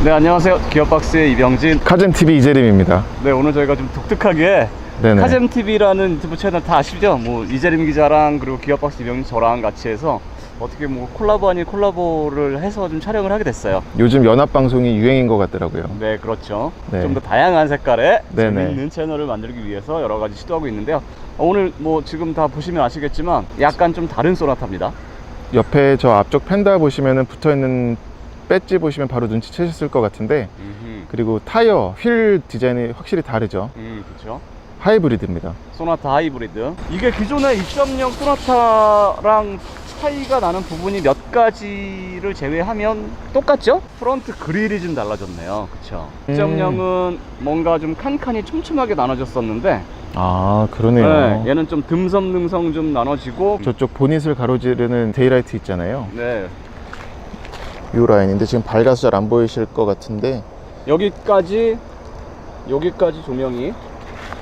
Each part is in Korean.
네, 안녕하세요. 기어박스의 이병진. 카잼TV 이재림입니다. 네, 오늘 저희가 좀 독특하게 네네. 카잼TV라는 유튜브 채널 다 아시죠? 뭐 이재림 기자랑 그리고 기어박스 이병진 저랑 같이 해서 어떻게 뭐 콜라보 아닌 콜라보를 해서 좀 촬영을 하게 됐어요. 요즘 연합방송이 유행인 것 같더라고요. 네, 그렇죠. 네. 좀 더 다양한 색깔의 네네. 재밌는 채널을 만들기 위해서 여러 가지 시도하고 있는데요. 오늘 뭐 지금 다 보시면 아시겠지만 약간 좀 다른 소나타입니다. 옆에 저 앞쪽 펜다 보시면은 붙어있는 배지 보시면 바로 눈치채셨을 것 같은데, 그리고 타이어, 휠 디자인이 확실히 다르죠. 그렇죠. 하이브리드입니다. 소나타 하이브리드. 이게 기존의 2.0 소나타랑 차이가 나는 부분이 몇 가지를 제외하면 똑같죠? 프론트 그릴이 좀 달라졌네요. 그쵸? 2.0은 뭔가 좀 칸칸이 촘촘하게 나눠졌었는데, 아, 그러네요. 네, 얘는 좀 듬성듬성 좀 나눠지고, 저쪽 보닛을 가로지르는 데이라이트 있잖아요. 네, 이 라인인데 지금 밝아서 잘 안 보이실 것 같은데, 여기까지 조명이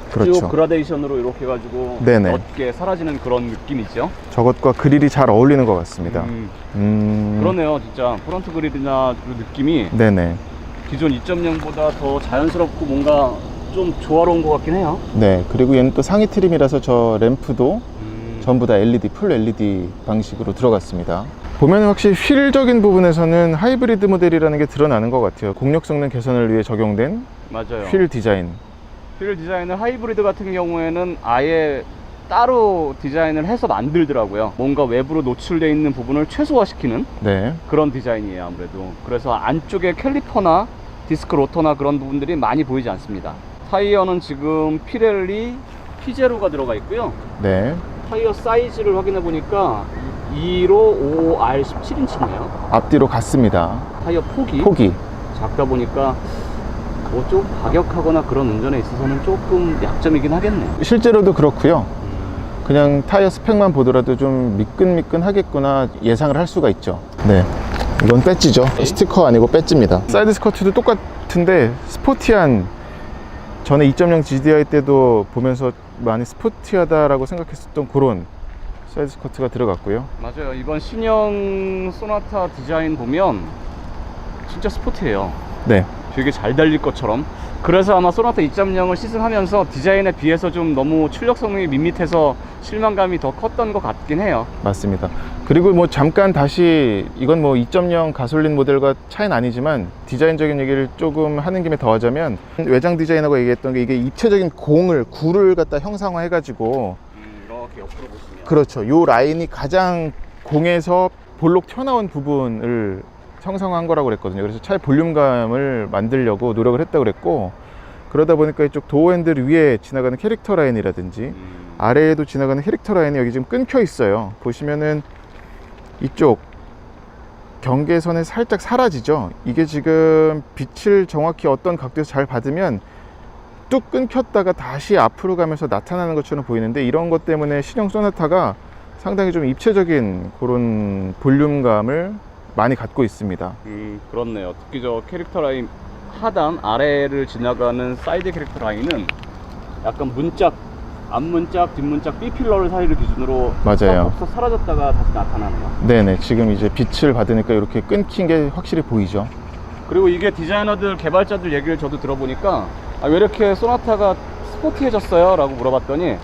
그렇죠. 쭉 그라데이션으로 이렇게 해가지고 네네. 넓게 사라지는 그런 느낌이죠. 저것과 그릴이 잘 어울리는 것 같습니다. 그러네요. 진짜 프론트 그릴이나 그 느낌이 네네. 기존 2.0보다 더 자연스럽고 뭔가 좀 조화로운 것 같긴 해요. 네, 그리고 얘는 또 상위 트림이라서 저 램프도 전부 다 LED, 풀 LED 방식으로 들어갔습니다. 보면 확실히 휠적인 부분에서는 하이브리드 모델이라는 게 드러나는 것 같아요. 공력 성능 개선을 위해 적용된 맞아요. 휠 디자인. 휠 디자인은 하이브리드 같은 경우에는 아예 따로 디자인을 해서 만들더라고요. 뭔가 외부로 노출되어 있는 부분을 최소화시키는 네, 그런 디자인이에요. 아무래도 그래서 안쪽에 캘리퍼나 디스크 로터나 그런 부분들이 많이 보이지 않습니다. 타이어는 지금 피렐리 P0가 들어가 있고요. 네. 타이어 사이즈를 확인해 보니까 2로 5R 17인치네요. 앞뒤로 같습니다. 타이어 폭이 작다 보니까 뭐 좀 과격하거나 그런 운전에 있어서는 조금 약점이긴 하겠네요. 실제로도 그렇고요. 그냥 타이어 스펙만 보더라도 좀 미끈미끈하겠구나 예상을 할 수가 있죠. 네, 이건 배지죠. 스티커 아니고 배지입니다. 사이드 스커트도 똑같은데 스포티한, 전에 2.0 GDI 때도 보면서 많이 스포티하다라고 생각했었던 그런 사이드 스커트가 들어갔고요. 맞아요. 이번 신형 소나타 디자인 보면 진짜 스포티해요. 네, 되게 잘 달릴 것처럼. 그래서 아마 소나타 2.0을 시승하면서 디자인에 비해서 좀 너무 출력 성능이 밋밋해서 실망감이 더 컸던 것 같긴 해요. 맞습니다. 그리고 뭐 잠깐 다시, 이건 뭐 2.0 가솔린 모델과 차이는 아니지만 디자인적인 얘기를 조금 하는 김에 더 하자면, 외장 디자이너가 얘기했던 게 이게 입체적인 굴을 갖다 형상화 해가지고, 이렇게 옆으로 보시면 그렇죠, 요 라인이 가장 공에서 볼록 튀어나온 부분을 형상화한 거라고 그랬거든요. 그래서 차의 볼륨감을 만들려고 노력을 했다고 그랬고, 그러다 보니까 이쪽 도어 핸들 위에 지나가는 캐릭터 라인이라든지 아래에도 지나가는 캐릭터 라인이 여기 지금 끊겨 있어요. 보시면은 이쪽 경계선에 살짝 사라지죠. 이게 지금 빛을 정확히 어떤 각도에서 잘 받으면 뚝 끊겼다가 다시 앞으로 가면서 나타나는 것처럼 보이는데, 이런 것 때문에 신형 소나타가 상당히 좀 입체적인 그런 볼륨감을 많이 갖고 있습니다. 그렇네요. 특히 저 캐릭터 라인 하단 아래를 지나가는 사이드 캐릭터 라인은 약간 문짝, 앞문짝, 뒷문짝 B필러를 사이를 기준으로 맞아요. 싹 사라졌다가 다시 나타나네요. 네네, 지금 이제 빛을 받으니까 이렇게 끊긴 게 확실히 보이죠. 그리고 이게 디자이너들, 개발자들 얘기를 저도 들어보니까 왜 이렇게 소나타가 스포티해졌어요? 라고 물어봤더니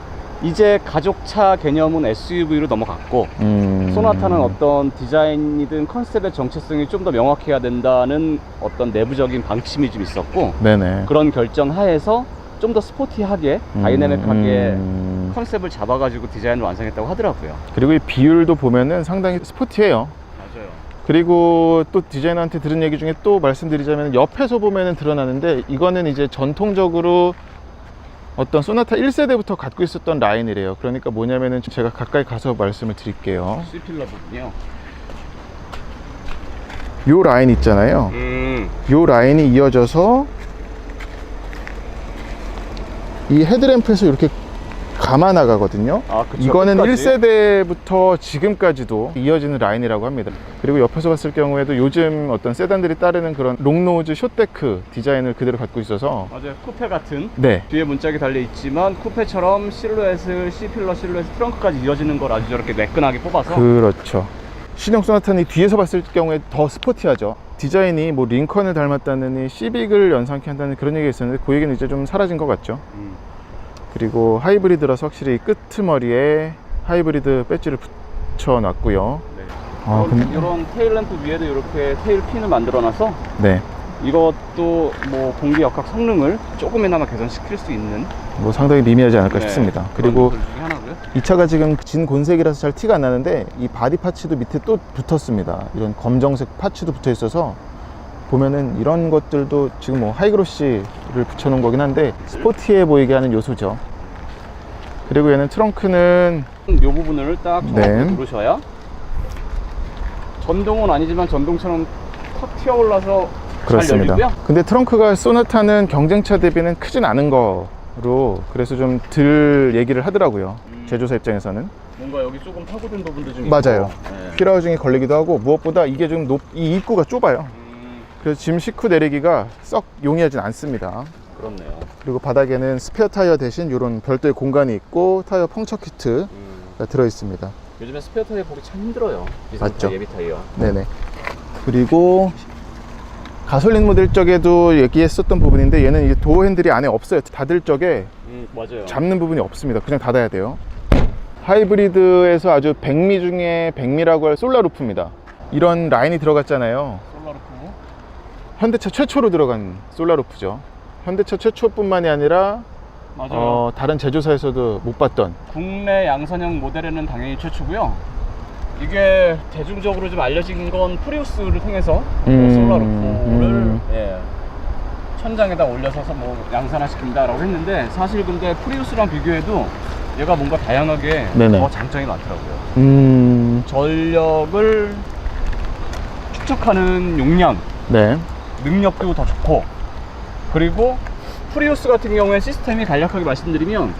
이제 가족차 개념은 SUV로 넘어갔고 소나타는 어떤 디자인이든 컨셉의 정체성이 좀 더 명확해야 된다는 어떤 내부적인 방침이 좀 있었고, 네네. 그런 결정 하에서 좀 더 스포티하게 다이내믹하게 컨셉을 잡아가지고 디자인을 완성했다고 하더라고요. 그리고 이 비율도 보면은 상당히 스포티해요. 맞아요. 그리고 또 디자이너한테 들은 얘기 중에 또 말씀드리자면, 옆에서 보면은 드러나는데 이거는 이제 전통적으로 어떤 소나타 1세대부터 갖고 있었던 라인이래요. 그러니까 뭐냐면은, 제가 가까이 가서 말씀을 드릴게요. C필러 부분이요. 요 라인 있잖아요. 요 라인이 이어져서 이 헤드램프에서 이렇게 감아 나가거든요. 아, 그쵸. 이거는 끝까지? 1세대부터 지금까지도 이어지는 라인이라고 합니다. 그리고 옆에서 봤을 경우에도 요즘 어떤 세단들이 따르는 그런 롱노즈 숏데크 디자인을 그대로 갖고 있어서, 맞아요. 쿠페 같은 네, 뒤에 문짝이 달려 있지만 쿠페처럼 실루엣을 C필러 실루엣 트렁크까지 이어지는 걸 아주 저렇게 매끈하게 뽑아서. 그렇죠. 신형 소나타는 뒤에서 봤을 경우에 더 스포티하죠. 디자인이 뭐 링컨을 닮았다느니 시빅을 연상케 한다는 그런 얘기가 있었는데 그 얘기는 이제 좀 사라진 것 같죠. 그리고 하이브리드라서 확실히 끄트머리에 하이브리드 배지를 붙여놨고요. 네. 이런 테일 램프 위에도 이렇게 테일 핀을 만들어놔서 네. 이것도 뭐 공기 역학 성능을 조금이나마 개선시킬 수 있는 뭐 상당히 미미하지 않을까 싶습니다. 그리고 그런 중에 하나고요. 이 차가 지금 진곤색이라서 잘 티가 안 나는데 이 바디 파츠도 밑에 또 붙었습니다. 이런 검정색 파츠도 붙어 있어서 보면은 이런 것들도 지금 뭐 하이그로시를 붙여놓은 거긴 한데 스포티해 보이게 하는 요소죠. 그리고 얘는 트렁크는 이 부분을 딱 정확히 누르셔야 전동은 아니지만 전동처럼 탁 튀어올라서 그렇습니다. 잘 열리고요. 근데 트렁크가 소나타는 경쟁차 대비는 크진 않은 거로 그래서 좀 덜 얘기를 하더라고요. 제조사 입장에서는. 뭔가 여기 조금 파고든 부분도 좀 맞아요. 있고. 네. 휠하우징이 걸리기도 하고 무엇보다 이게 좀 이 입구가 좁아요. 그래서 짐 싣고 내리기가 썩 용이하진 않습니다. 그렇네요. 그리고 바닥에는 스페어 타이어 대신 이런 별도의 공간이 있고 타이어 펑처 키트가 들어있습니다. 요즘에 스페어 타이어 보기 참 힘들어요. 맞죠? 예비 타이어. 네네. 그리고 가솔린 모델 쪽에도 얘기했었던 부분인데 얘는 이제 도어 핸들이 안에 없어요. 닫을 적에 맞아요. 잡는 부분이 없습니다. 그냥 닫아야 돼요. 하이브리드에서 아주 백미 중에 백미라고 할 솔라루프입니다. 이런 라인이 들어갔잖아요. 솔라루프. 현대차 최초로 들어간 솔라루프죠. 현대차 최초뿐만이 아니라 맞아요. 다른 제조사에서도 못 봤던 국내 양산형 모델에는 당연히 최초고요. 이게 대중적으로 좀 알려진 건 프리우스를 통해서 솔라루프를 천장에다 올려서 뭐 양산화시킨다라고 했는데 사실 근데 프리우스랑 비교해도 얘가 뭔가 다양하게 더 장점이 많더라고요. 전력을 축적하는 용량, 능력도 더 좋고, 그리고 프리우스 같은 경우에 시스템이 간략하게 말씀드리면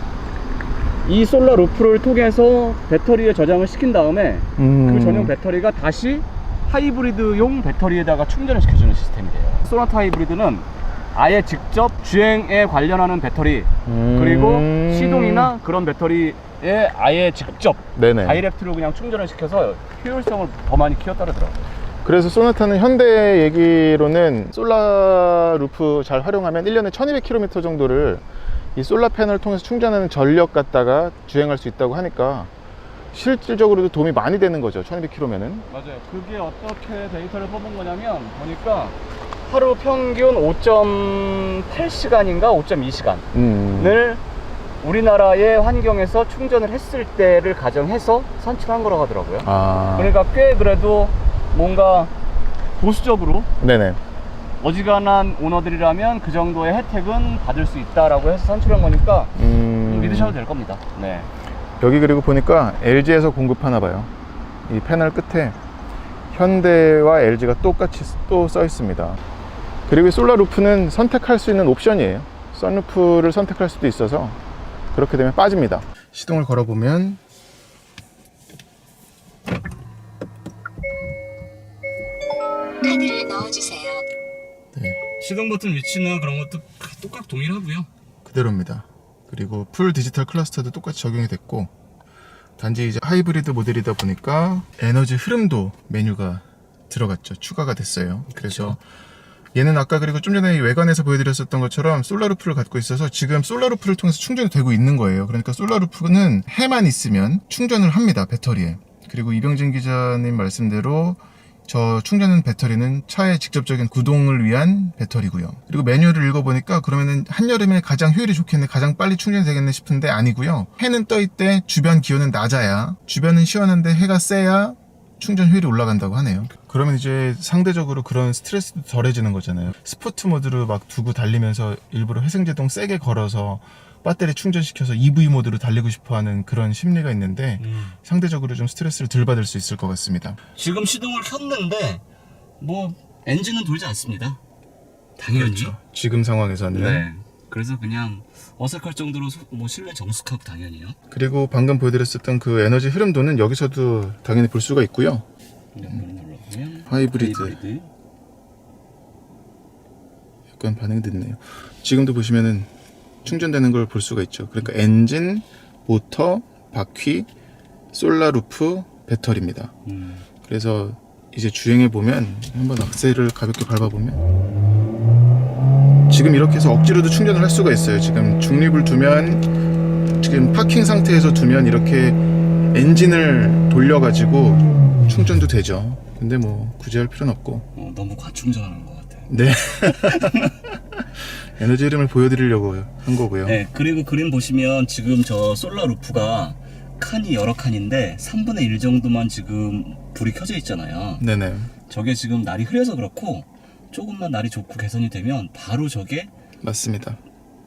이 솔라 루프를 통해서 배터리에 저장을 시킨 다음에 그 전용 배터리가 다시 하이브리드용 배터리에다가 충전을 시켜주는 시스템이 돼요. 소나타 하이브리드는 아예 직접 주행에 관련하는 배터리 그리고 시동이나 그런 배터리에 아예 직접 다이렉트로 그냥 충전을 시켜서 효율성을 더 많이 키웠다 그러더라고요. 그래서 소나타는 현대 얘기로는 솔라 루프 잘 활용하면 1년에 1200km 정도를 이 솔라 패널을 통해서 충전하는 전력 갖다가 주행할 수 있다고 하니까 실질적으로도 도움이 많이 되는 거죠. 1200km면은. 맞아요. 그게 어떻게 데이터를 뽑은 거냐면 보니까 하루 평균 5.8시간인가 5.2시간을 우리나라의 환경에서 충전을 했을 때를 가정해서 산출한 거라고 하더라고요. 그러니까 꽤 그래도 뭔가 보수적으로 어지간한 오너들이라면 그 정도의 혜택은 받을 수 있다라고 해서 산출한 거니까 믿으셔도 될 겁니다. 네. 여기 그리고 보니까 LG에서 공급하나 봐요. 이 패널 끝에 현대와 LG가 똑같이 또 써 있습니다. 그리고 솔라 루프는 선택할 수 있는 옵션이에요. 선루프를 선택할 수도 있어서 그렇게 되면 빠집니다. 시동을 걸어보면 카드를 넣어주세요. 시동 버튼 위치나 그런 것도 똑같 동일하고요. 그대로입니다. 그리고 풀 디지털 클러스터도 똑같이 적용이 됐고 단지 이제 하이브리드 모델이다 보니까 에너지 흐름도 메뉴가 들어갔죠. 추가가 됐어요. 그래서 얘는 아까 그리고 좀 전에 외관에서 보여드렸었던 것처럼 솔라루프를 갖고 있어서 지금 솔라루프를 통해서 충전이 되고 있는 거예요. 그러니까 솔라루프는 해만 있으면 충전을 합니다. 배터리에. 그리고 이병진 기자님 말씀대로 저 충전하는 배터리는 차의 직접적인 구동을 위한 배터리고요. 그리고 매뉴얼을 읽어보니까 그러면은 한여름에 가장 효율이 좋겠네, 가장 빨리 충전이 되겠네 싶은데 아니고요. 해는 떠 있대 주변 기온은 낮아야, 주변은 시원한데 해가 세야 충전 효율이 올라간다고 하네요. 그러면 이제 상대적으로 그런 스트레스도 덜해지는 거잖아요. 스포츠 모드로 막 두고 달리면서 일부러 회생제동 세게 걸어서 배터리 충전시켜서 EV 모드로 달리고 싶어하는 그런 심리가 있는데 상대적으로 좀 스트레스를 덜 받을 수 있을 것 같습니다. 지금 시동을 켰는데 뭐 엔진은 돌지 않습니다. 당연히. 그렇죠. 지금 상황에서는. 네. 그래서 그냥 어색할 정도로 뭐 실내 정숙하고 당연히요. 그리고 방금 보여드렸었던 그 에너지 흐름도는 여기서도 당연히 볼 수가 있고요. 하이브리드. 약간 반응이 늦네요. 지금도 보시면은 충전되는 걸 볼 수가 있죠. 그러니까 엔진, 모터, 바퀴, 솔라루프, 배터리입니다. 그래서 이제 주행해 보면, 한번 악셀을 가볍게 밟아보면 지금 이렇게 해서 억지로도 충전을 할 수가 있어요. 지금 중립을 두면, 지금 파킹 상태에서 두면 이렇게 엔진을 돌려가지고 충전도 되죠. 근데 뭐 굳이 할 필요는 없고. 너무 과충전하는 것 같아요. 네. 에너지 흐름을 보여드리려고 한 거고요. 네, 그리고 그림 보시면 지금 저 솔라 루프가 칸이 여러 칸인데 3분의 1 정도만 지금 불이 켜져 있잖아요. 네네. 저게 지금 날이 흐려서 그렇고 조금만 날이 좋고 개선이 되면 바로 저게 맞습니다.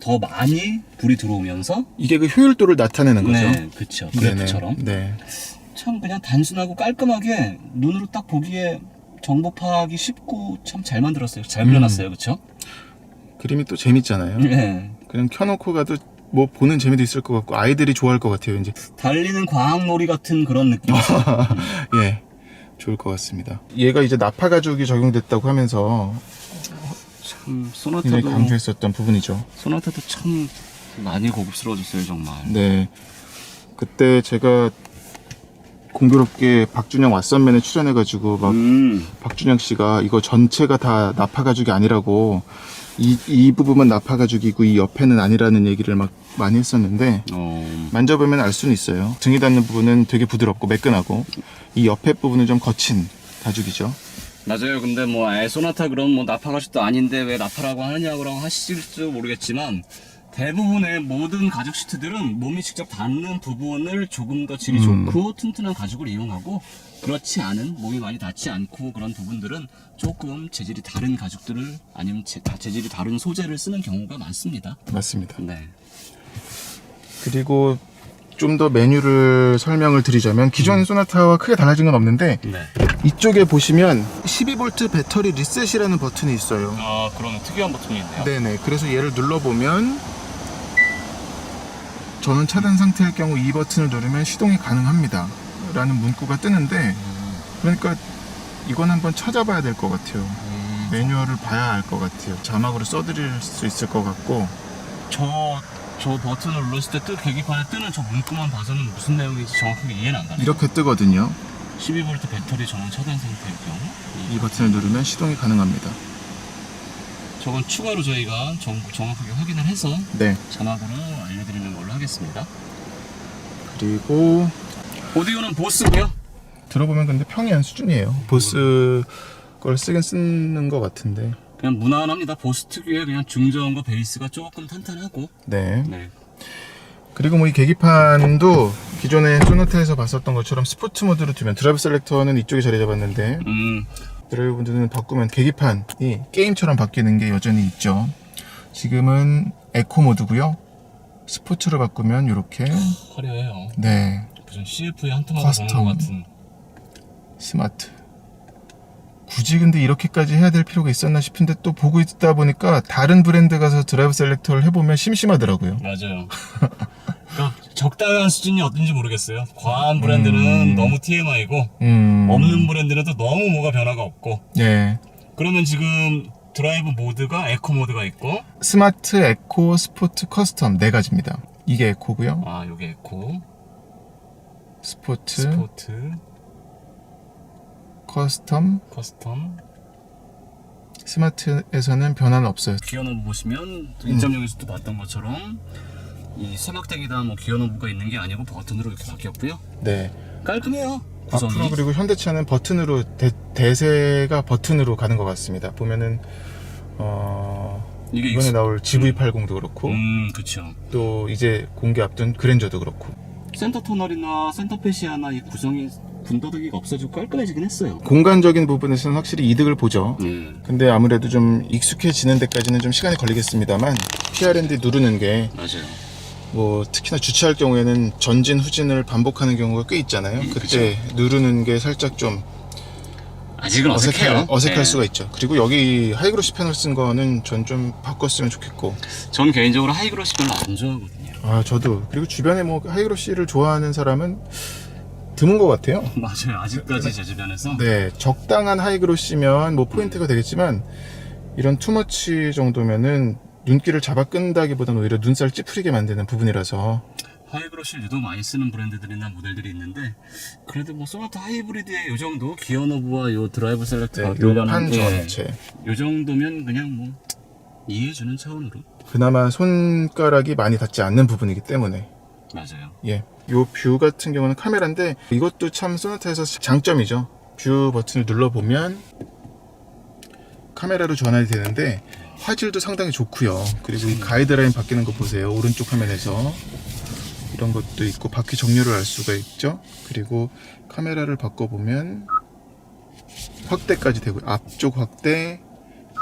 더 많이 불이 들어오면서 이게 그 효율도를 나타내는 거죠. 네, 그렇죠. 그래프처럼. 네. 참 그냥 단순하고 깔끔하게 눈으로 딱 보기에 정보 파악이 쉽고 참 잘 만들었어요. 잘 그려놨어요. 그렇죠? 그림이 또 재밌잖아요. 네. 그냥 켜놓고 가도 뭐 보는 재미도 있을 것 같고 아이들이 좋아할 것 같아요. 이제 달리는 과학놀이 같은 그런 느낌이죠. 예, 좋을 것 같습니다. 얘가 이제 나파 가죽이 적용됐다고 하면서 참 굉장히 강조했었던 부분이죠. 소나타도 참 많이 고급스러워졌어요, 정말. 네, 그때 제가 공교롭게 박준영 왓썸맨에 출연해가지고 막 박준영 씨가 이거 전체가 다 나파 가죽이 아니라고, 이 부분만 나파 가죽이고 이 옆에는 아니라는 얘기를 막 많이 했었는데 만져보면 알 수는 있어요. 등이 닿는 부분은 되게 부드럽고 매끈하고 이 옆에 부분은 좀 거친 가죽이죠. 맞아요. 근데 뭐 소나타 그럼 뭐 나파 가죽도 아닌데 왜 나파라고 하느냐고 하실지도 모르겠지만 대부분의 모든 가죽 시트들은 몸이 직접 닿는 부분을 조금 더 질이 좋고 튼튼한 가죽을 이용하고, 그렇지 않은 몸이 많이 닿지 않고 그런 부분들은 조금 재질이 다른 가죽들을 아니면 재질이 다른 소재를 쓰는 경우가 많습니다. 맞습니다. 네. 그리고 좀 더 메뉴를 설명을 드리자면 기존 소나타와 크게 달라진 건 없는데 네. 이쪽에 보시면 12V 배터리 리셋이라는 버튼이 있어요. 아, 그러면 특이한 버튼이 있네요. 네네. 그래서 얘를 눌러보면 전원 차단 상태일 경우 이 버튼을 누르면 시동이 가능합니다 라는 문구가 뜨는데, 그러니까 이건 한번 찾아봐야 될 것 같아요. 매뉴얼을 봐야 알 것 같아요. 자막으로 써드릴 수 있을 것 같고. 저 버튼을 눌렀을 때 계기판에 뜨는 저 문구만 봐서는 무슨 내용인지 정확하게 이해는 안 가네요. 이렇게 뜨거든요. 12V 배터리 전원 차단 상태일 경우 이 버튼을 누르면 시동이 가능합니다. 저건 추가로 저희가 정확하게 확인을 해서 네. 자막으로 알려드리는 걸로 하겠습니다. 그리고 오디오는 보스고요. 들어보면 근데 평이한 수준이에요. 보스 걸 쓰는 것 같은데. 그냥 무난합니다. 보스 특유의 그냥 중저음과 베이스가 조금 탄탄하고. 네. 네. 그리고 뭐 이 계기판도 기존에 소나타에서 봤었던 것처럼 스포츠 모드로 두면, 드라이브 셀렉터는 이쪽에 자리 잡았는데 드라이브 모드는 바꾸면 계기판이 게임처럼 바뀌는 게 여전히 있죠. 지금은 에코 모드고요. 스포츠로 바꾸면 이렇게 화려해요. 네. 무슨 CF의 한 토마토 보는 것 같은. 스마트. 굳이 근데 이렇게까지 해야 될 필요가 있었나 싶은데 또 보고 있다 보니까 다른 브랜드 가서 드라이브 셀렉터를 해보면 심심하더라고요. 맞아요. 그러니까 적당한 수준이 어떤지 모르겠어요. 과한 브랜드는 너무 TMI고 없는 브랜드는 또 너무 뭐가 변화가 없고. 네. 그러면 지금 드라이브 모드가 에코 모드가 있고, 스마트, 에코, 스포츠, 커스텀 4가지입니다. 이게 에코고요. 아, 요게 에코, 스포츠, 커스텀, 스마트에서는 변화는 없어요. 기어 노브 보시면 1.0에서도 봤던 것처럼 이 사각대기다 뭐 기어 노브가 있는 게 아니고 버튼으로 이렇게 바뀌었고요. 네. 깔끔해요. 구성이. 앞으로 그리고 현대차는 버튼으로 대세가 버튼으로 가는 것 같습니다. 보면은 이게 이번에 나올 GV80도 그렇고, 그쵸. 또 이제 공개 앞둔 그랜저도 그렇고. 센터 터널이나 센터 페시아나 이 구성이 군더더기가 없어지고 깔끔해지긴 했어요. 공간적인 부분에서는 확실히 이득을 보죠. 근데 아무래도 좀 익숙해지는 데까지는 좀 시간이 걸리겠습니다만, PR&D 누르는 게 맞아요. 뭐 특히나 주차할 경우에는 전진 후진을 반복하는 경우가 꽤 있잖아요. 그때 누르는 게 살짝 좀 아직은 어색해요. 어색할 네. 수가 있죠. 그리고 여기 하이그로시 패널 쓴 거는 전 좀 바꿨으면 좋겠고. 전 개인적으로 하이그로시 별로 안 좋아하거든요. 아, 저도. 그리고 주변에 뭐 하이그로시를 좋아하는 사람은 드문 것 같아요. 맞아요. 아직까지 제 주변에서. 네, 적당한 하이그로시면 뭐 포인트가 되겠지만, 이런 투머치 정도면은 눈길을 잡아 끈다기보다는 오히려 눈살 찌푸리게 만드는 부분이라서. 하이브러쉬를 유독 많이 쓰는 브랜드들이나 모델들이 있는데 그래도 뭐 소나타 하이브리드의 요 정도 기어 노브와 요 드라이브 셀렉트 요판 전체 요 정도면 그냥 뭐 이해해주는 차원으로 그나마 손가락이 많이 닿지 않는 부분이기 때문에 맞아요. 예, 요 뷰 같은 경우는 카메라인데 이것도 참 소나타에서 장점이죠. 뷰 버튼을 눌러보면 카메라로 전환이 되는데 화질도 상당히 좋고요. 그리고 이 가이드라인 바뀌는 거 보세요. 오른쪽 화면에서 이런 것도 있고 바퀴 정렬을 알 수가 있죠. 그리고 카메라를 바꿔보면 확대까지 되고 앞쪽 확대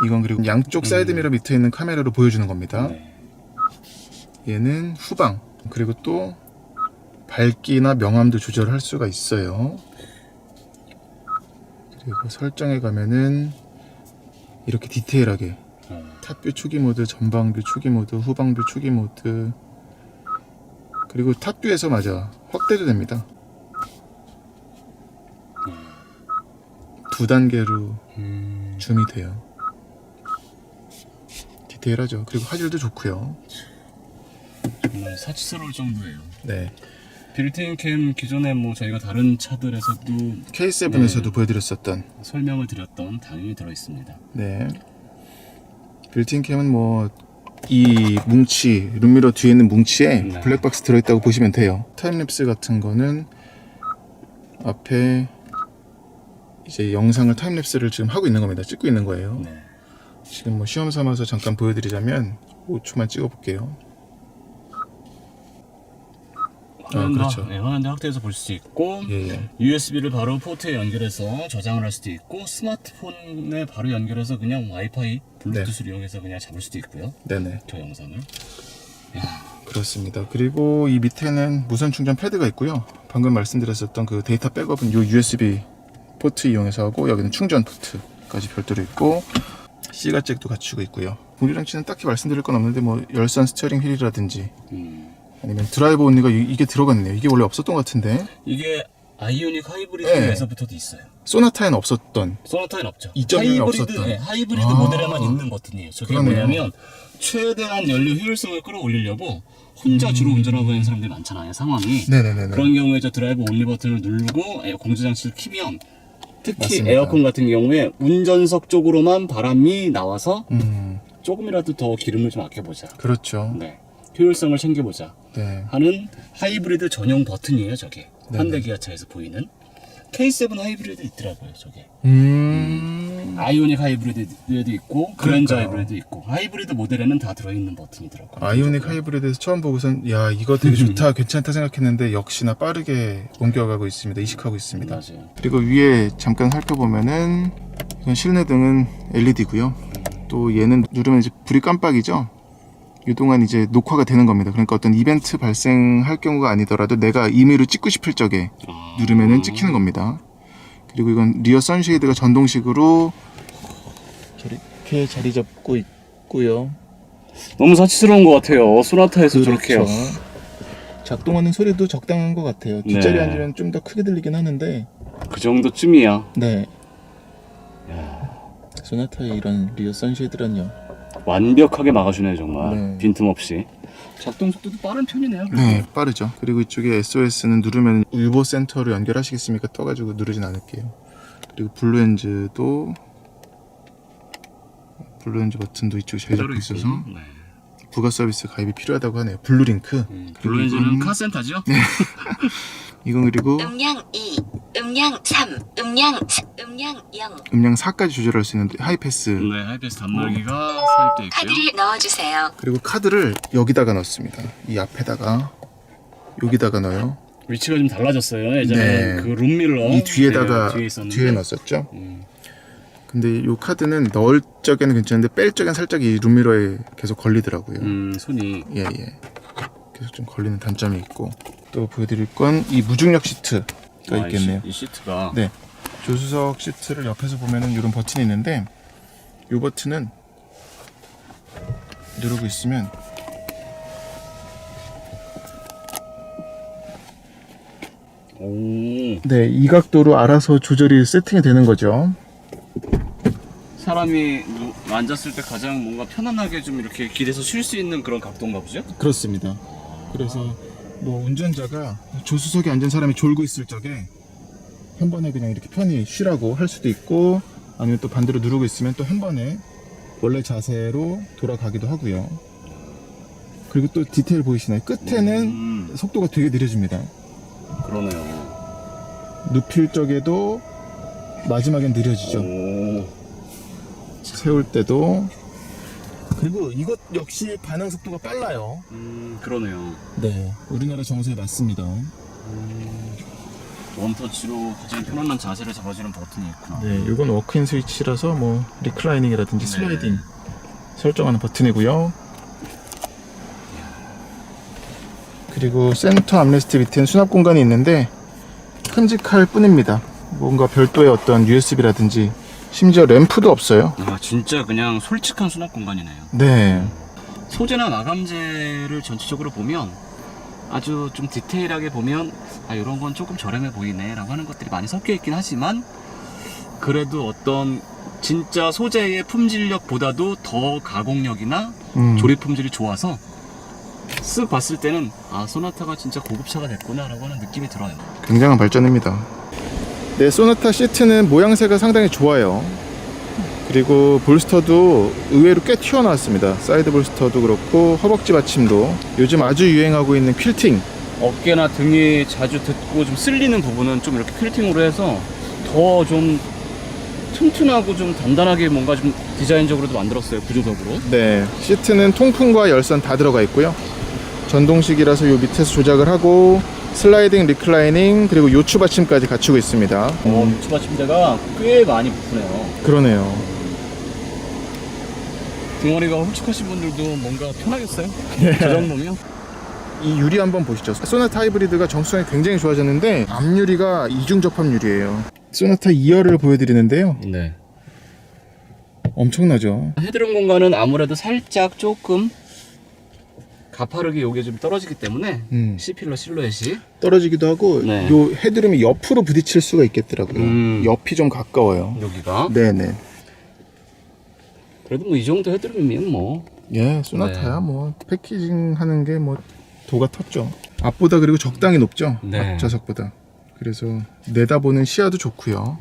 이건 그리고 양쪽 사이드 미러 밑에 있는 카메라로 보여주는 겁니다. 네. 얘는 후방 그리고 또 밝기나 명암도 조절할 수가 있어요. 그리고 설정에 가면은 이렇게 디테일하게 탑뷰 초기 모드, 전방뷰 초기 모드, 후방뷰 초기 모드 그리고 탑뷰에서 맞아 확대도 됩니다. 두 단계로 줌이 돼요. 디테일하죠. 그리고 화질도 좋고요. 정말 사치스러울 정도예요. 네. 빌트인 캠 기존에 뭐 저희가 다른 차들에서도 K7에서도 보여드렸었던 설명을 드렸던 당연히 들어있습니다. 네. 빌트인 캠은 뭐 이 뭉치, 룸미러 뒤에 있는 뭉치에 네. 블랙박스 들어있다고 보시면 돼요. 타임랩스 같은 거는 앞에 이제 영상을 타임랩스를 지금 하고 있는 겁니다. 찍고 있는 거예요. 네. 지금 뭐 시험 삼아서 잠깐 보여드리자면 5초만 찍어볼게요. 그렇죠. 화면도 확대해서 볼 수 있고 예. USB를 바로 포트에 연결해서 저장을 할 수도 있고 스마트폰에 바로 연결해서 그냥 와이파이 블루투스를 이용해서 그냥 잡을 수도 있고요. 네네. 저 영상을. 그렇습니다. 그리고 이 밑에는 무선 충전 패드가 있고요. 방금 말씀드렸었던 그 데이터 백업은 요 USB 포트 이용해서 하고 여기는 충전 포트까지 별도로 있고 C가 잭도 갖추고 있고요. 공조장치는 딱히 말씀드릴 건 없는데 뭐 열선 스티어링 휠이라든지 아니면 드라이버 온리가 이게 들어갔네요. 이게 원래 없었던 것 같은데 이게 아이오닉 하이브리드에서부터도 있어요. 소나타에는 없었던 소나타에는 없죠. 2.0에 없었던. 네, 하이브리드 모델에만 있는 버튼이에요. 저게 그러네요. 뭐냐면 최대한 연료 효율성을 끌어올리려고 혼자 주로 운전하고 있는 사람들이 많잖아요. 상황이. 네네네. 그런 경우에 저 드라이브 온리 버튼을 누르고 공조장치를 키면 특히 맞습니다. 에어컨 같은 경우에 운전석 쪽으로만 바람이 나와서 조금이라도 더 기름을 좀 아껴보자. 그렇죠. 네. 효율성을 챙겨보자 네. 하는 하이브리드 전용 버튼이에요. 저게 네네. 현대 기아차에서 보이는 K7 하이브리드 있더라고요. 저게 아이오닉 하이브리드에도 있고 그랜저 하이브리드 있고 하이브리드 모델에는 다 들어있는 버튼이더라고요. 아이오닉 하이브리드에서 처음 보고선 야 이거 되게 좋다 괜찮다 생각했는데 역시나 빠르게 옮겨가고 있습니다. 이식하고 있습니다. 맞아요. 그리고 위에 잠깐 살펴보면은 이건 실내등은 LED고요. 또 얘는 누르면 이제 불이 깜빡이죠. 이동안 이제 녹화가 되는 겁니다. 그러니까 어떤 이벤트 발생할 경우가 아니더라도 내가 임의로 찍고 싶을 적에 누르면은 찍히는 겁니다. 그리고 이건 리어 선쉐이드가 전동식으로 이렇게 자리 잡고 있고요. 너무 사치스러운 것 같아요. 소나타에서 저렇게요. 작동하는 소리도 적당한 것 같아요. 뒷자리에 네. 앉으면 좀 더 크게 들리긴 하는데 그 정도쯤이야. 네. 소나타의 이런 리어 선쉐이드란요. 완벽하게 막아주네요 정말. 네. 빈틈없이. 작동 속도도 빠른 편이네요. 네, 빠르죠. 그리고 이쪽에 SOS는 누르면 유보 센터로 연결하시겠습니까? 떠가지고 누르진 않을게요. 그리고 블루엔즈 버튼도 이쪽에 잘 잡고 있어서 네. 부가 서비스 가입이 필요하다고 하네요. 블루링크. 블루엔즈는 카센터죠? 이건 그리고 음량 2, 음량 3, 음량 4, 음량 0. 음량 4까지 조절할 수 있는 하이패스. 네, 하이패스 단말기가 삽입되어 있고요. 카드를 넣어주세요. 그리고 카드를 여기다가 넣습니다. 이 앞에다가 여기다가 넣어요. 위치가 좀 달라졌어요. 예전에 네. 그 룸밀러 이 뒤에다가 뒤에 있었는데. 뒤에 넣었었죠. 근데 이 카드는 넣을 적에는 괜찮은데 뺄 적엔 살짝 이 룸미러에 계속 걸리더라고요. 손이 예. 계속 좀 걸리는 단점이 있고 또 보여드릴 건 이 무중력 시트가 있겠네요. 이 시트가 네. 조수석 시트를 옆에서 보면은 이런 버튼이 있는데 이 버튼은 누르고 있으면 네, 이 각도로 알아서 조절이 세팅이 되는 거죠. 사람이 앉았을 때 가장 뭔가 편안하게 좀 이렇게 길에서 쉴 수 있는 그런 각도인가 보죠? 그렇습니다. 그래서 뭐 운전자가 조수석에 앉은 사람이 졸고 있을 적에 한 번에 그냥 이렇게 편히 쉬라고 할 수도 있고, 아니면 또 반대로 누르고 있으면 또 한 번에 원래 자세로 돌아가기도 하고요. 그리고 또 디테일 보이시나요? 끝에는 속도가 되게 느려집니다. 그러네요. 눕힐 적에도 마지막엔 느려지죠. 오. 세울 때도. 그리고 이것 역시 반응 속도가 빨라요. 그러네요. 네, 우리나라 정서에 맞습니다. 원터치로 가장 편안한 자세를 잡아주는 버튼이 있구나. 네, 이건 워크인 스위치라서 뭐 리클라이닝이라든지 네. 슬라이딩 설정하는 버튼이고요. 그리고 센터 암레스트 밑에는 수납 공간이 있는데 큼직할 뿐입니다. 뭔가 별도의 어떤 USB라든지 심지어 램프도 없어요. 아, 진짜 그냥 솔직한 수납 공간이네요. 네, 소재나 마감재를 전체적으로 보면 아주 좀 디테일하게 보면 아, 이런 건 조금 저렴해 보이네 라고 하는 것들이 많이 섞여 있긴 하지만, 그래도 어떤 진짜 소재의 품질력보다도 더 가공력이나 조립 품질이 좋아서 쓱 봤을 때는 아, 소나타가 진짜 고급차가 됐구나 라고 하는 느낌이 들어요. 굉장한 발전입니다. 네, 소나타 시트는 모양새가 상당히 좋아요. 그리고 볼스터도 의외로 꽤 튀어나왔습니다. 사이드 볼스터도 그렇고 허벅지 받침도, 요즘 아주 유행하고 있는 퀼팅, 어깨나 등이 자주 듣고 좀 쓸리는 부분은 좀 이렇게 퀼팅으로 해서 더 좀 튼튼하고 좀 단단하게 뭔가 좀 디자인적으로도 만들었어요, 구조적으로. 네, 시트는 통풍과 열선 다 들어가 있고요. 전동식이라서 요 밑에서 조작을 하고 슬라이딩, 리클라이닝, 그리고 요추 받침까지 갖추고 있습니다. 요추 받침대가 꽤 많이 부푸네요. 그러네요. 등허리가 홀쭉하신 분들도 뭔가 편하겠어요? 저 정도면? 이 유리 한번 보시죠. 소나타 하이브리드가 정수성이 굉장히 좋아졌는데 앞유리가 이중 접합 유리예요. 소나타 2열을 보여드리는데요. 네. 엄청나죠. 헤드룸 공간은 아무래도 살짝 조금 가파르게 요게 좀 떨어지기 때문에 C필러 실루엣이 떨어지기도 하고, 네. 요 헤드룸이 옆으로 부딪힐 수가 있겠더라고요. 옆이 좀 가까워요. 여기가 네네. 그래도 뭐 이 정도 헤드룸이면 뭐 예, 소나타야 네. 뭐 패키징 하는 게 뭐 도가 텄죠. 앞보다 그리고 적당히 높죠. 네. 앞좌석보다. 그래서 내다보는 시야도 좋고요.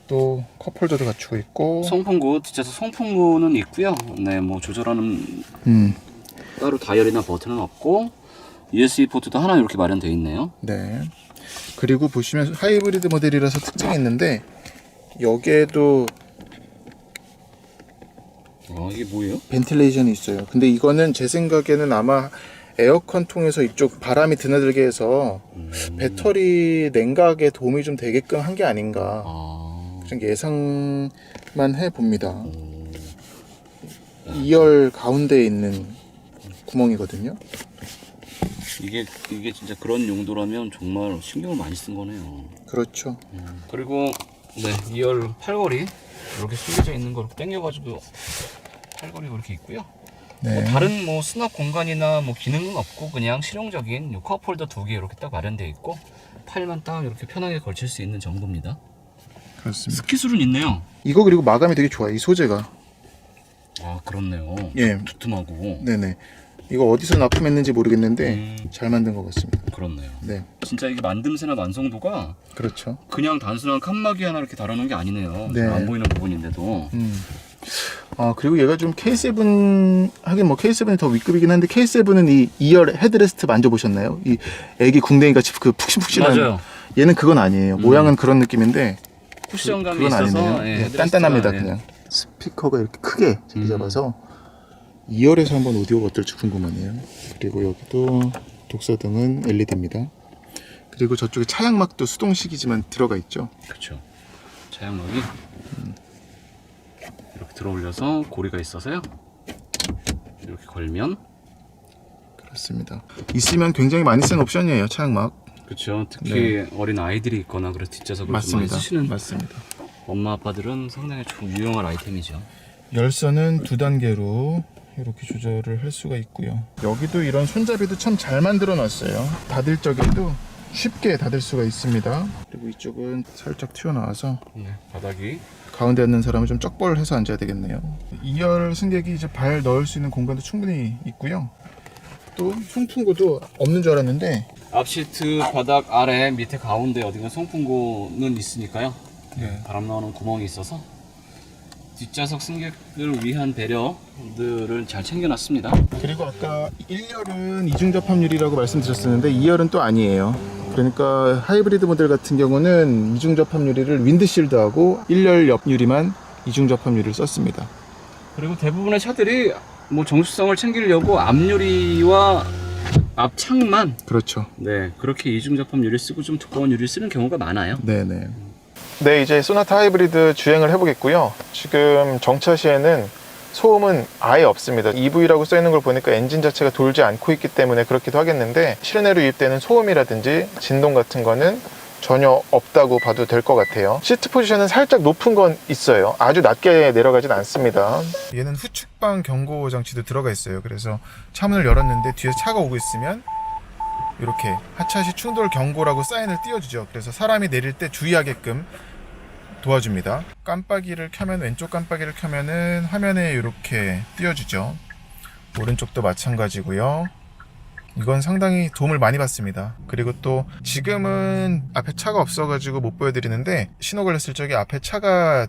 또 컵홀더도 갖추고 있고. 송풍구, 뒷좌석 송풍구는 있고요. 네, 뭐 조절하는 따로 다이얼이나 버튼은 없고 USB 포트도 하나 이렇게 마련되어 있네요. 네. 그리고 보시면 하이브리드 모델이라서 특징이 있는데 여기에도 이게 뭐예요? 벤틸레이션이 있어요. 근데 이거는 제 생각에는 아마 에어컨 통해서 이쪽 바람이 드나들게 해서 배터리 냉각에 도움이 좀 되게끔 한 게 아닌가, 그런 예상만 해봅니다. 2열 가운데에 있는 구멍이거든요. 이게 진짜 그런 용도라면 정말 신경을 많이 쓴 거네요. 그렇죠. 그리고 네, 2열 팔걸이 이렇게 숨겨져 있는 거 이렇게 당겨가지고 팔걸이 이렇게 있고요. 네. 뭐 다른 뭐 수납 공간이나 뭐 기능은 없고 그냥 실용적인 요 컵홀더 2개 이렇게 딱 마련되어 있고 팔만 딱 이렇게 편하게 걸칠 수 있는 정도입니다. 그렇습니다. 스키술은 있네요. 이거 그리고 마감이 되게 좋아요. 이 소재가. 아, 그렇네요. 예. 두툼하고. 네네. 이거 어디서 납품했는지 모르겠는데 잘 만든 것 같습니다. 그렇네요. 네. 진짜 이게 만듦새나 완성도가 그렇죠. 그냥 단순한 칸막이 하나 이렇게 달아놓은 게 아니네요. 네. 안 보이는 부분인데도. 아, 그리고 얘가 좀 K7, 하긴 뭐 K7이 더 윗급이긴 한데 K7은 이 2열 헤드레스트 만져보셨나요? 이 애기 궁뎅이 같이 그 푹신푹신한. 맞아요. 얘는 그건 아니에요. 모양은 그런 느낌인데 쿠션감이 그건 있어서 아니네요. 예, 예, 헤드레스트가, 단단합니다. 예. 그냥 스피커가 이렇게 크게 자리 잡아서 2열에서 한번 오디오가 어떨지 궁금하네요. 그리고 여기도 독서등은 LED입니다. 그리고 저쪽에 차양막도 수동식이지만 들어가 있죠. 그렇죠. 차양막이 이렇게 들어 올려서 고리가 있어서요. 이렇게 걸면 그렇습니다. 있으면 굉장히 많이 쓴 옵션이에요. 차양막. 그렇죠. 특히 어린 아이들이 있거나 그래서 뒷좌석을 좀 많이 맞습니다. 쓰시는 맞습니다. 엄마 아빠들은 상당히 좀 유용한 아이템이죠. 열선은 2단계로 이렇게 조절을 할 수가 있고요. 여기도 이런 손잡이도 참 잘 만들어 놨어요. 닫을 적에도 쉽게 닫을 수가 있습니다. 그리고 이쪽은 살짝 튀어나와서 네, 바닥이 가운데 앉는 사람은 좀 쩍벌 해서 앉아야 되겠네요. 2열 승객이 이제 발 넣을 수 있는 공간도 충분히 있고요. 또 송풍구도 없는 줄 알았는데 앞시트 바닥 아래 밑에 가운데 어딘가 송풍구는 있으니까요. 네. 바람 나오는 구멍이 있어서 뒷좌석 승객을 위한 배려들을 잘 챙겨놨습니다. 그리고 아까 1열은 이중 접합률이라고 말씀드렸었는데 2열은 또 아니에요. 그러니까 하이브리드 모델 같은 경우는 이중 접합 유리를 윈드실드하고 1열 옆 유리만 이중 접합 유리를 썼습니다. 그리고 대부분의 차들이 뭐 정수성을 챙기려고 앞유리와 앞창만 그렇죠. 네 그렇게 이중 접합 유리 쓰고 좀 두꺼운 유리 쓰는 경우가 많아요. 네네. 네, 이제 소나타 하이브리드 주행을 해보겠고요. 지금 정차 시에는 소음은 아예 없습니다. EV라고 써있는 걸 보니까 엔진 자체가 돌지 않고 있기 때문에 그렇기도 하겠는데 실내로 유입되는 소음이라든지 진동 같은 거는 전혀 없다고 봐도 될 것 같아요. 시트 포지션은 살짝 높은 건 있어요. 아주 낮게 내려가진 않습니다. 얘는 후측방 경고 장치도 들어가 있어요. 그래서 차문을 열었는데 뒤에 차가 오고 있으면 이렇게 하차시 충돌 경고라고 사인을 띄워주죠. 그래서 사람이 내릴 때 주의하게끔 도와줍니다. 깜빡이를 켜면, 왼쪽 깜빡이를 켜면은 화면에 이렇게 띄워주죠. 오른쪽도 마찬가지고요. 이건 상당히 도움을 많이 받습니다. 그리고 또 지금은 앞에 차가 없어가지고 못 보여드리는데 신호 걸렸을 적에 앞에 차가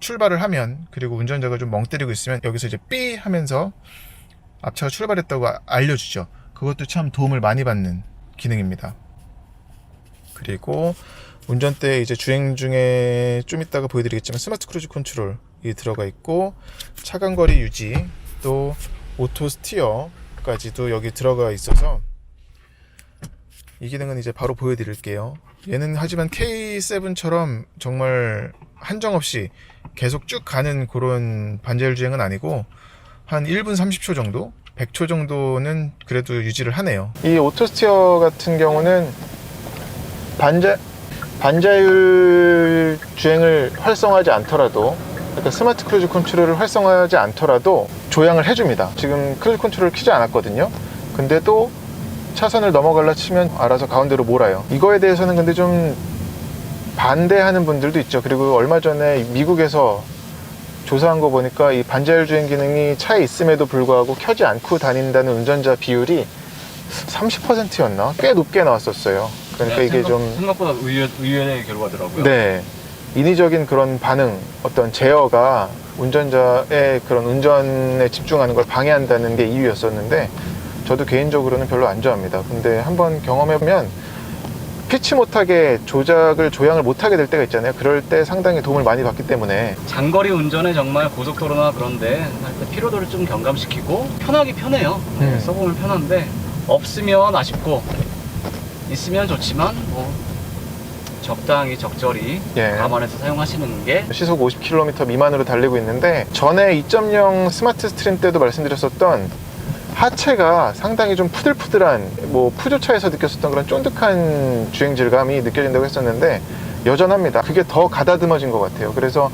출발을 하면, 그리고 운전자가 좀 멍 때리고 있으면 여기서 이제 삐 하면서 앞차가 출발했다고 알려주죠. 그것도 참 도움을 많이 받는 기능입니다. 그리고 운전대 이제 주행 중에 좀 이따가 보여드리겠지만 스마트 크루즈 컨트롤이 들어가 있고 차간거리 유지, 또 오토 스티어까지도 여기 들어가 있어서 이 기능은 이제 바로 보여드릴게요. 얘는 하지만 K7처럼 정말 한정없이 계속 쭉 가는 그런 반자율 주행은 아니고 한 1분 30초 정도? 100초 정도는 그래도 유지를 하네요. 이 오토 스티어 같은 경우는 반자율 주행을 활성화하지 않더라도, 그러니까 스마트 크루즈 컨트롤을 활성화하지 않더라도 조향을 해줍니다. 지금 크루즈 컨트롤을 켜지 않았거든요. 근데도 차선을 넘어갈라 치면 알아서 가운데로 몰아요. 이거에 대해서는 근데 좀 반대하는 분들도 있죠. 그리고 얼마 전에 미국에서 조사한 거 보니까 이 반자율 주행 기능이 차에 있음에도 불구하고 켜지 않고 다닌다는 운전자 비율이 30%였나? 꽤 높게 나왔었어요. 그러니까 네, 이게 생각보다 의외의 결과더라고요. 네, 인위적인 그런 반응, 어떤 제어가 운전자의 그런 운전에 집중하는 걸 방해한다는 게 이유였었는데 저도 개인적으로는 별로 안 좋아합니다. 근데 한번 경험해보면 피치 못하게 조향을 못하게 될 때가 있잖아요. 그럴 때 상당히 도움을 많이 받기 때문에 장거리 운전에 정말 고속도로나 그런데 할 때 피로도를 좀 경감시키고 편하기 편해요. 써보면 편한데 없으면 아쉽고 있으면 좋지만 뭐 적당히 적절히 감안해서 사용하시는 게. 시속 50km 미만으로 달리고 있는데 전에 2.0 스마트 스트림 때도 말씀드렸었던 하체가 상당히 좀 푸들푸들한, 뭐 푸조차에서 느꼈었던 그런 쫀득한 주행 질감이 느껴진다고 했었는데 여전합니다. 그게 더 가다듬어진 것 같아요. 그래서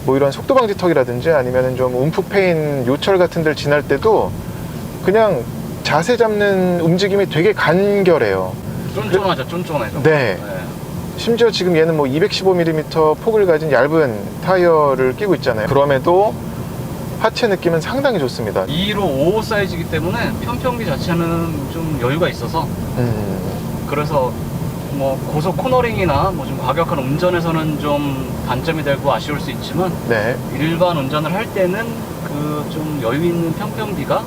뭐 이런 속도 방지턱이라든지 아니면 좀 움푹 패인 요철 같은 데를 지날 때도 그냥 자세 잡는 움직임이 되게 간결해요. 쫀쫀하죠. 쫀쫀해서. 네. 심지어 지금 얘는 뭐 215mm 폭을 가진 얇은 타이어를 끼고 있잖아요. 그럼에도 하체 느낌은 상당히 좋습니다. 2로 5 사이즈이기 때문에 편평기 자체는 좀 여유가 있어서 그래서 뭐 고속 코너링이나 뭐 좀 과격한 운전에서는 좀 단점이 되고 아쉬울 수 있지만 네. 일반 운전을 할 때는 그 좀 여유 있는 평평비가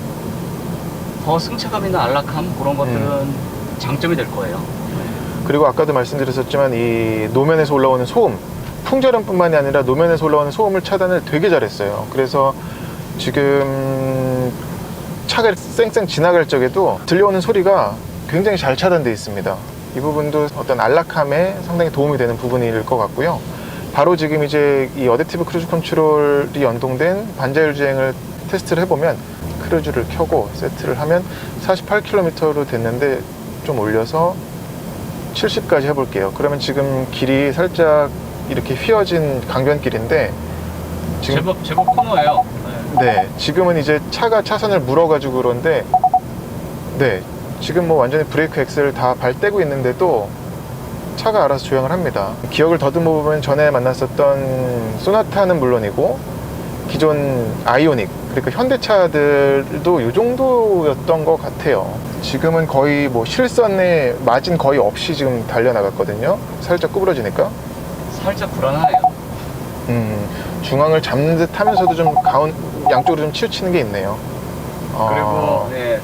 더 승차감이나 안락함 그런 것들은 장점이 될 거예요. 그리고 아까도 말씀드렸었지만 이 노면에서 올라오는 소음, 풍절음뿐만이 아니라 노면에서 올라오는 소음을 차단을 되게 잘했어요. 그래서 지금 차가 쌩쌩 지나갈 적에도 들려오는 소리가 굉장히 잘 차단되어 있습니다. 이 부분도 어떤 안락함에 상당히 도움이 되는 부분일 것 같고요. 바로 지금 이제 이 어댑티브 크루즈 컨트롤이 연동된 반자율 주행을 테스트를 해보면 크루즈를 켜고 세트를 하면 48km로 됐는데 좀 올려서 70까지 해볼게요. 그러면 지금 길이 살짝 이렇게 휘어진 강변길인데 지금 제법 코너예요. 네, 지금은 이제 차가 차선을 물어가지고 그런데 네, 지금 뭐 완전히 브레이크 엑셀을 다 발 떼고 있는데도 차가 알아서 조향을 합니다. 기억을 더듬어 보면 전에 만났었던 소나타는 물론이고 기존 아이오닉, 그러니까 현대차들도 이 정도였던 것 같아요. 지금은 거의 뭐 실선에 마진 거의 없이 지금 달려나갔거든요. 살짝 구부러지니까. 살짝 불안하네요. 중앙을 잡는 듯 하면서도 좀 양쪽으로 좀 치우치는 게 있네요. 그리고 네,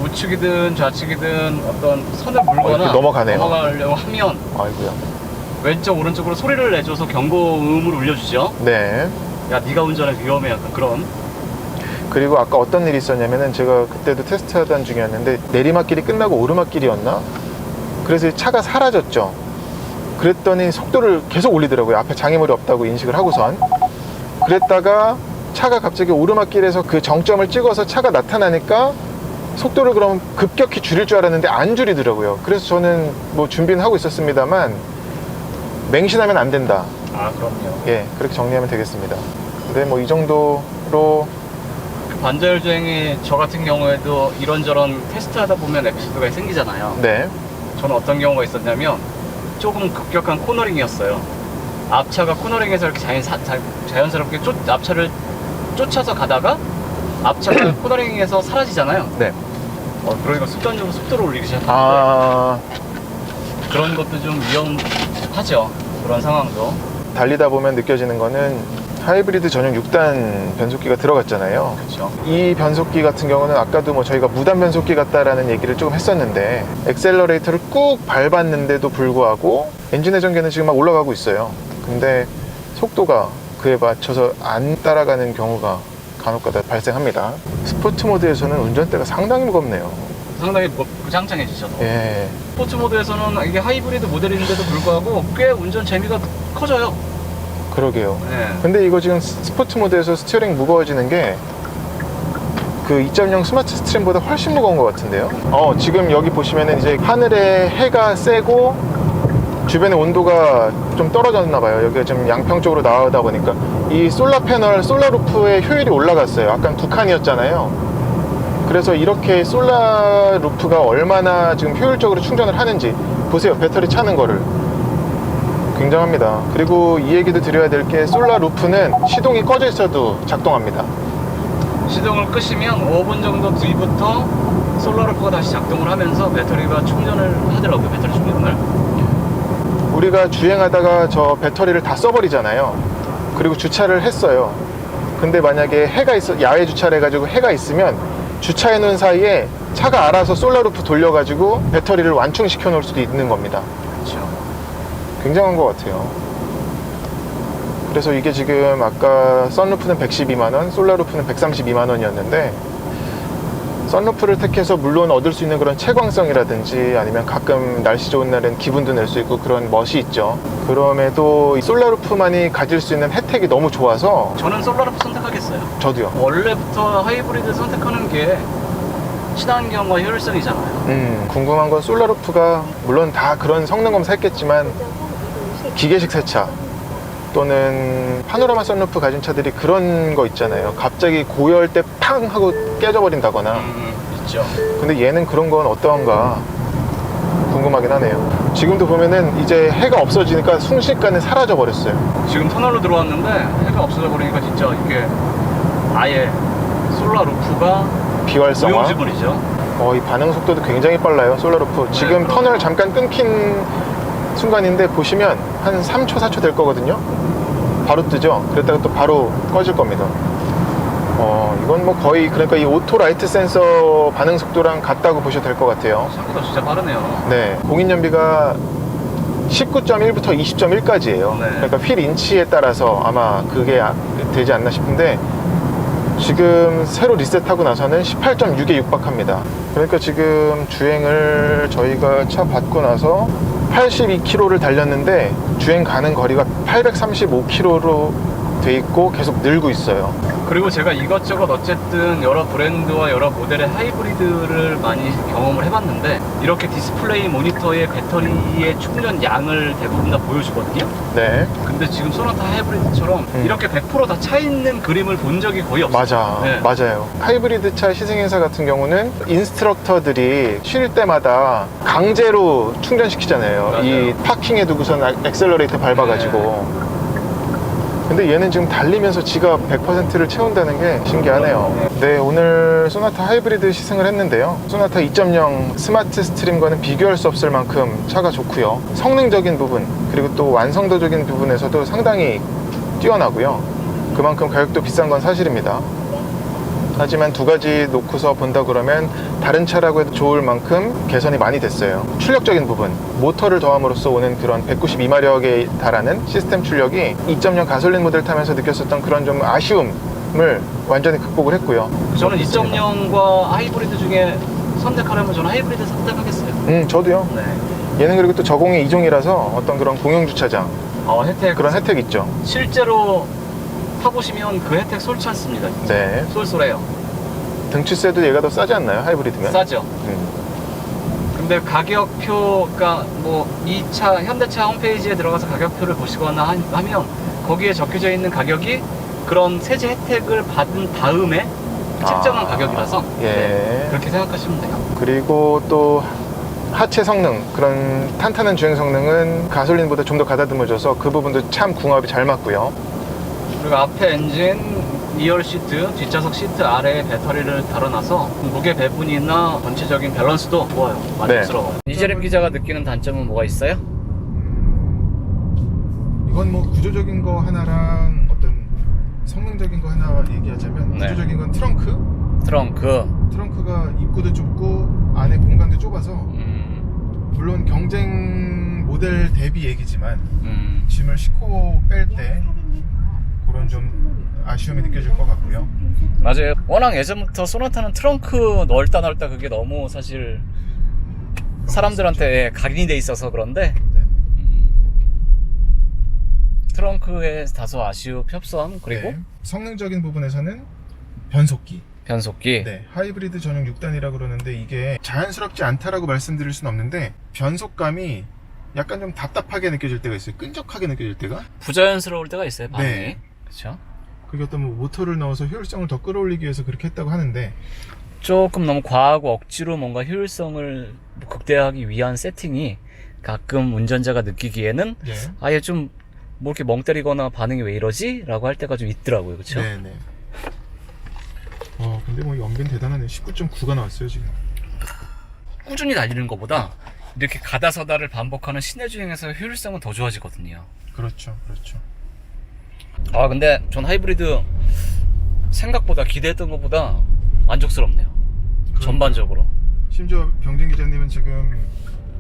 우측이든 좌측이든 어떤 선을 물거나 이렇게 넘어가네요. 넘어가려고 하면 아이고야. 왼쪽 오른쪽으로 소리를 내줘서 경고음을 울려주죠. 네. 야, 네가 운전해, 위험해, 약간 그런. 그리고 아까 어떤 일이 있었냐면은 제가 그때도 테스트하던 중이었는데 내리막길이 끝나고 오르막길이었나? 그래서 차가 사라졌죠. 그랬더니 속도를 계속 올리더라고요. 앞에 장애물이 없다고 인식을 하고선. 그랬다가 차가 갑자기 오르막길에서 그 정점을 찍어서 차가 나타나니까 속도를 그럼 급격히 줄일 줄 알았는데 안 줄이더라고요. 그래서 저는 뭐 준비는 하고 있었습니다만 맹신하면 안 된다. 아, 그럼요. 예, 그렇게 정리하면 되겠습니다. 근데 뭐 이 정도로 그 반자율 주행이 저 같은 경우에도 이런저런 테스트하다 보면 에피소드가 생기잖아요. 네. 저는 어떤 경우가 있었냐면 조금 급격한 코너링이었어요. 앞차가 코너링에서 이렇게 자연스럽게 앞차를 쫓아서 가다가 앞차가 코너링에서 사라지잖아요. 네. 그러니까 습관적으로 속도를 올리기 시작하는데 그런 것도 좀 위험하죠. 그런 상황도. 달리다 보면 느껴지는 거는 하이브리드 전용 6단 변속기가 들어갔잖아요. 그렇죠. 이 변속기 같은 경우는 아까도 뭐 저희가 무단 변속기 같다라는 얘기를 조금 했었는데 액셀러레이터를 꾹 밟았는데도 불구하고 엔진 회전계는 지금 막 올라가고 있어요. 근데 속도가 그에 맞춰서 안 따라가는 경우가 간혹가다 발생합니다. 스포츠 모드에서는 운전대가 상당히 무겁네요. 상당히 짱짱해지죠. 예. 스포츠 모드에서는 이게 하이브리드 모델인데도 불구하고 꽤 운전 재미가 커져요. 그러게요. 네. 근데 이거 지금 스포츠 모드에서 스티어링 무거워지는 게 그 2.0 스마트 스트림보다 훨씬 무거운 것 같은데요. 지금 여기 보시면은 이제 하늘에 해가 세고 주변의 온도가 좀 떨어졌나 봐요. 여기가 좀 양평 쪽으로 나오다 보니까 이 솔라 패널, 솔라 루프의 효율이 올라갔어요. 아까 2칸이었잖아요. 그래서 이렇게 솔라 루프가 얼마나 지금 효율적으로 충전을 하는지 보세요. 배터리 차는 거를. 굉장합니다. 그리고 이 얘기도 드려야 될 게 솔라 루프는 시동이 꺼져 있어도 작동합니다. 시동을 끄시면 5분 정도 뒤부터 솔라루프가 다시 작동을 하면서 배터리가 충전을 하더라고요. 배터리 충전을. 우리가 주행하다가 저 배터리를 다 써버리잖아요. 그리고 주차를 했어요. 근데 만약에 야외 주차를 해가지고 해가 있으면 주차해 놓은 사이에 차가 알아서 솔라루프 돌려가지고 배터리를 완충시켜 놓을 수도 있는 겁니다. 그렇죠. 굉장한 것 같아요. 그래서 이게 지금 아까 썬루프는 112만원, 솔라루프는 132만원이었는데 썬루프를 택해서 물론 얻을 수 있는 그런 채광성이라든지 아니면 가끔 날씨 좋은 날은 기분도 낼 수 있고 그런 멋이 있죠. 그럼에도 이 솔라루프만이 가질 수 있는 혜택이 너무 좋아서 저는 솔라루프 선택하겠어요. 저도요. 원래부터 하이브리드 선택하는 게 친환경과 효율성이잖아요. 궁금한 건 솔라루프가 물론 다 그런 성능 검사 했겠지만 기계식 세차 또는 파노라마 썬루프 가진 차들이 그런 거 있잖아요. 갑자기 고열 때 팡 하고 깨져버린다거나. 있죠. 근데 얘는 그런 건 어떠한가 궁금하긴 하네요. 지금도 보면은 이제 해가 없어지니까 순식간에 사라져 버렸어요. 지금 터널로 들어왔는데 해가 없어져 버리니까 진짜 이게 아예 솔라루프가 비활성화. 무용지물이죠. 이 반응 속도도 굉장히 빨라요. 솔라루프. 지금 네, 터널 잠깐 끊긴 순간인데 보시면 한 3초, 4초 될 거거든요. 바로 뜨죠. 그랬다가 또 바로 꺼질 겁니다. 이건 뭐 거의 그러니까 이 오토 라이트 센서 반응 속도랑 같다고 보셔도 될 것 같아요. 생각보다 진짜 빠르네요. 네, 공인연비가 19.1부터 20.1까지예요. 네. 그러니까 휠 인치에 따라서 아마 그게 되지 않나 싶은데 지금 새로 리셋하고 나서는 18.6에 육박합니다. 그러니까 지금 주행을 저희가 차 받고 나서 82km를 달렸는데 주행 가는 거리가 835km로 돼 있고 계속 늘고 있어요. 그리고 제가 이것저것 어쨌든 여러 브랜드와 여러 모델의 하이브리드를 많이 경험을 해봤는데 이렇게 디스플레이 모니터에 배터리의 충전 양을 대부분 다 보여주거든요. 네. 근데 지금 소나타 하이브리드처럼 이렇게 100% 다 차 있는 그림을 본 적이 거의 없어요. 맞아요. 하이브리드 차 시승행사 같은 경우는 인스트럭터들이 쉴 때마다 강제로 충전시키잖아요. 맞아요. 이 파킹에 두고선 액셀러레이터 밟아가지고. 근데 얘는 지금 달리면서 지가 100%를 채운다는 게 신기하네요. 네, 오늘 소나타 하이브리드 시승을 했는데요. 소나타 2.0 스마트 스트림과는 비교할 수 없을 만큼 차가 좋고요. 성능적인 부분 그리고 또 완성도적인 부분에서도 상당히 뛰어나고요. 그만큼 가격도 비싼 건 사실입니다. 하지만 두 가지 놓고서 본다 그러면 다른 차라고 해도 좋을 만큼 개선이 많이 됐어요. 출력적인 부분, 모터를 더함으로써 오는 그런 192마력에 달하는 시스템 출력이 2.0 가솔린 모델 타면서 느꼈었던 그런 좀 아쉬움을 완전히 극복을 했고요. 저는 2.0과 하이브리드 중에 선택하려면 저는 하이브리드 선택하겠어요. 저도요. 네. 얘는 그리고 또 저공이 2종이라서 어떤 그런 공용 주차장 혜택. 그런 혜택 있죠. 실제로 타보시면 그 혜택 솔치 않습니다. 진짜. 네. 쏠쏠해요. 등치세도 얘가 더 싸지 않나요? 하이브리드면? 싸죠. 근데 가격표가 뭐 이 차 현대차 홈페이지에 들어가서 가격표를 보시거나 하면 거기에 적혀져 있는 가격이 그런 세제 혜택을 받은 다음에 책정한 가격이라서 예. 네, 그렇게 생각하시면 돼요. 그리고 또 하체 성능, 그런 탄탄한 주행 성능은 가솔린보다 좀 더 가다듬어져서 그 부분도 참 궁합이 잘 맞고요. 그리고 앞에 엔진, 2열 시트, 뒷좌석 시트 아래에 배터리를 달아놔서 무게 배분이나 전체적인 밸런스도 좋아요. 만족스러워요. 이재림 기자가 느끼는 단점은 뭐가 있어요? 이건 뭐 구조적인 거 하나랑 어떤 성능적인 거 하나 얘기하자면 네. 구조적인 건 트렁크. 트렁크가 입구도 좁고 안에 공간도 좁아서 물론 경쟁 모델 대비 얘기지만 짐을 싣고 뺄 때 그런 좀 아쉬움이 느껴질 것 같고요. 맞아요. 워낙 예전부터 소나타는 트렁크 넓다 그게 너무 사실 사람들한테 각인이 돼 있어서 그런데 네. 트렁크에 다소 아쉬운 협소함 그리고 네. 성능적인 부분에서는 변속기. 변속기. 하이브리드 전용 6단이라 그러는데 이게 자연스럽지 않다라고 말씀드릴 수는 없는데 변속감이 약간 좀 답답하게 느껴질 때가 있어요. 끈적하게 느껴질 때가. 부자연스러울 때가 있어요. 반응이. 네. 그렇죠. 그게 어떤 뭐 모터를 넣어서 효율성을 더 끌어올리기 위해서 그렇게 했다고 하는데 조금 너무 과하고 억지로 뭔가 효율성을 극대화하기 위한 세팅이 가끔 운전자가 느끼기에는 네. 아예 좀 뭐 이렇게 멍 때리거나 반응이 왜 이러지? 라고 할 때가 좀 있더라고요. 그렇죠? 네네. 근데 뭐 연비는 대단하네. 19.9가 나왔어요 지금. 꾸준히 달리는 것보다 이렇게 가다서다를 반복하는 시내 주행에서 효율성은 더 좋아지거든요. 그렇죠. 근데 전 하이브리드 생각보다 기대했던 것보다 만족스럽네요. 전반적으로. 심지어 병진 기자님은 지금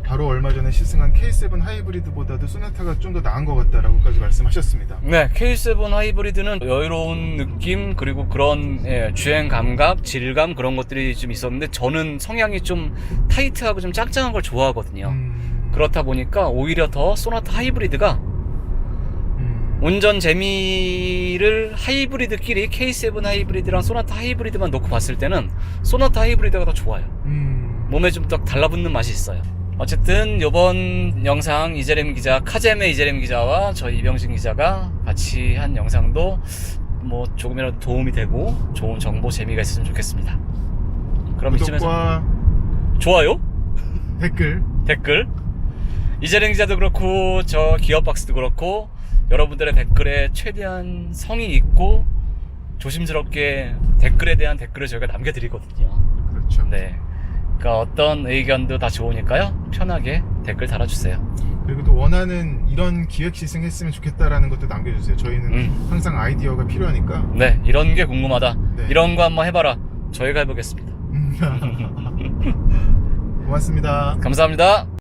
바로 얼마 전에 시승한 K7 하이브리드보다도 소나타가 좀 더 나은 것 같다라고까지 말씀하셨습니다. 네, K7 하이브리드는 여유로운 느낌 그리고 그런 주행 감각, 질감 그런 것들이 좀 있었는데 저는 성향이 좀 타이트하고 좀 짱짱한 걸 좋아하거든요. 그렇다 보니까 오히려 더 소나타 하이브리드가 운전 재미를 하이브리드끼리 K7 하이브리드랑 소나타 하이브리드만 놓고 봤을 때는 소나타 하이브리드가 더 좋아요. 몸에 좀 더 달라붙는 맛이 있어요. 어쨌든 이번 영상 이재림 기자, 카잼의 이재림 기자와 저희 이병신 기자가 같이 한 영상도 뭐 조금이라도 도움이 되고 좋은 정보 재미가 있었으면 좋겠습니다. 그럼 이쯤에서 구독과 좋아요, 댓글 이재림 기자도 그렇고 저 기어박스도 그렇고 여러분들의 댓글에 최대한 성의 있고 조심스럽게 댓글에 대한 댓글을 저희가 남겨드리거든요. 그렇죠. 네. 그러니까 어떤 의견도 다 좋으니까요. 편하게 댓글 달아주세요. 그리고 또 원하는 이런 기획 시승했으면 좋겠다라는 것도 남겨주세요. 저희는 항상 아이디어가 필요하니까. 네, 이런 게 궁금하다. 네. 이런 거 한번 해봐라. 저희가 해보겠습니다. 고맙습니다. 감사합니다.